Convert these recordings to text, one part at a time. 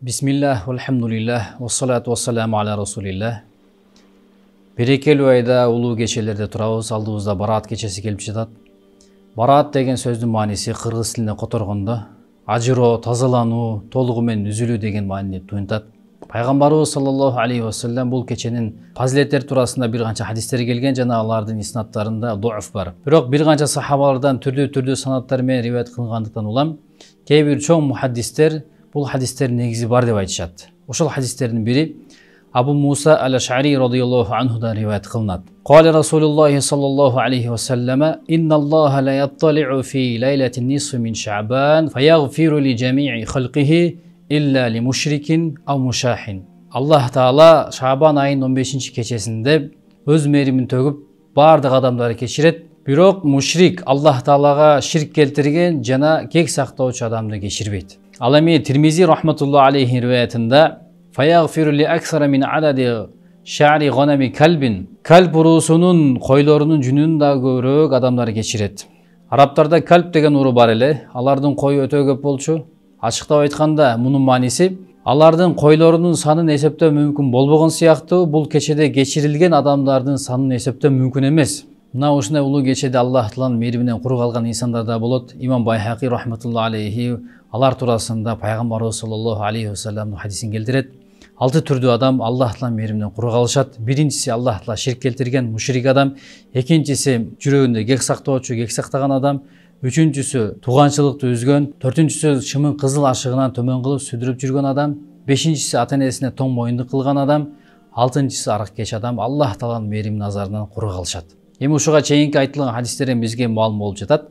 Бисмиллах, алхамдулиллах, вассалату вассаламу аля расулиллах. Берекелүү айда улуу кечелерде турабыз, алдыбызда бараат кечеси келип жатат. Бараат деген сөздүн мааниси кыргыз тилине которгондо ажыроо, тазалануу, толугу менен үзүлүү деген маанини туюнтат. Пайгамбарыбыз саллаллаху алейхи вассалам бул кеченин фазилеттери туурасында бир канча хадистер келген жана алардын иснаттарында доуф бар. Бирок бир канча сахабалардан түрдүү санаттар менен риваят кылгандыктан улам кээ бир чоң мухаддистер бул хадистердин негизи бар деп айтышат. Ошол хадистердин бири Абу Муса ал-Аш'ари радийаллаху анхудан риваят кылынат. Кали Расулуллахи саллаллаху алейхи вассалама: "Инналлаха ла яттали'у фи лайлатин нисфи мин Шаъбан фаягфиру ли жами'i халқихи илля ли мушрикин ав мушахин." Аллах Таала Шаъбан айынын 15-чи кечесинде өз мээримин төгүп бардык адамдарды кечирет. Бирок мушрик, Аллах Таалага ширк келтирген жана кек сактоочу адамды кечирбейт. Ал эми Тирмизи рахматуллаху алейхи риваятында фаягфиру ли аксара мин адади ша'ри гhanami калбин, калп уруусунун койлорунун жүнүнөн да көбүрөөк адамдарды кечирет. Арабтарда калп деген уру бар эле, алардын кою өтө көп болчу. Ачыктап айтканда мунун мааниси алардын койлорунун санын эсептөө мүмкүн болбогон сыяктуу бул кечеде кечирилген адамдардын санын эсептөө мүмкүн эмес. Мына ушундай улуу кечеде Аллах Тааланын мээриминен курук алган инсандар да болот. Имам Байхақи рахматуллаху алейхи алар туурасында пайгамбарыбыз саллаллаху алейхи вассаламдын хадисин келтирет. 6 түрдүү адам Аллах Тааланын мээриминен курук алышат. Биринчиси Аллах Таала ширк келтирген мушрик адам, экинчиси жүрөгүндө кек сактоочу, кек сактаган адам, үчүнчүсү тууганчылыкты үзгөн, төртүнчүсү шымын кызыл ашыгынан төмөн кылып сүдүрүп жүргөн адам, бешинчиси ата-энесине тоң моюндук кылган адам, алтынчысы арак кеч адам Аллах Тааланын мээрим назарынан курук алышат. Эми ушуга чейинки айтылган хадистерден бизге маалым болуп жатат.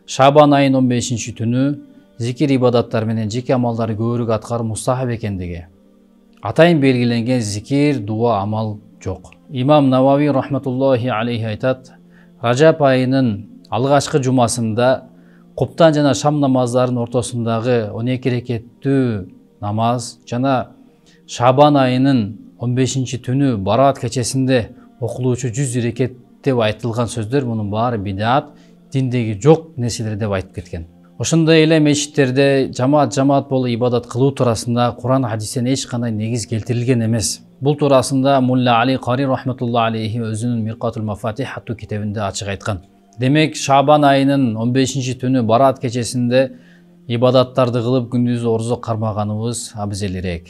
Шаъбан айынын 15-чи түнү зикир ибадаттар менен жеке амалдарды көбүрөөк аткаруу мустахаб экендиги. Атайын белгиленген зикир, дуа, амал жок. Имам Навави рахматуллахи алейхи айтат: Ражаб айынын алгачкы жумасында куптан жана шам намаздарынын ортосундагы 12 рекеттүү намаз жана Шаъбан айынын 15-чи түнү бараат кечесинде окулуучу 100 рекет деп айтылган сөздөр мунун баары бидат, диндеги жок нерселер деп айтып кеткен. Ошондой эле мечиттерде жамаат болуп ибадат кылуу туурасында Куран хадистен эч кандай негиз келтирилген эмес. Бул туурасында Мулла Али Кари рахматуллаху алейхи өзүнүн Миркатул Мафатих аттуу китебинде ачык айткан. Демек Шаъбан айынын 15-чи түнү бараат кечесинде ибадаттарды кылып күндүз орзо кармаганыбыз абзелирээк.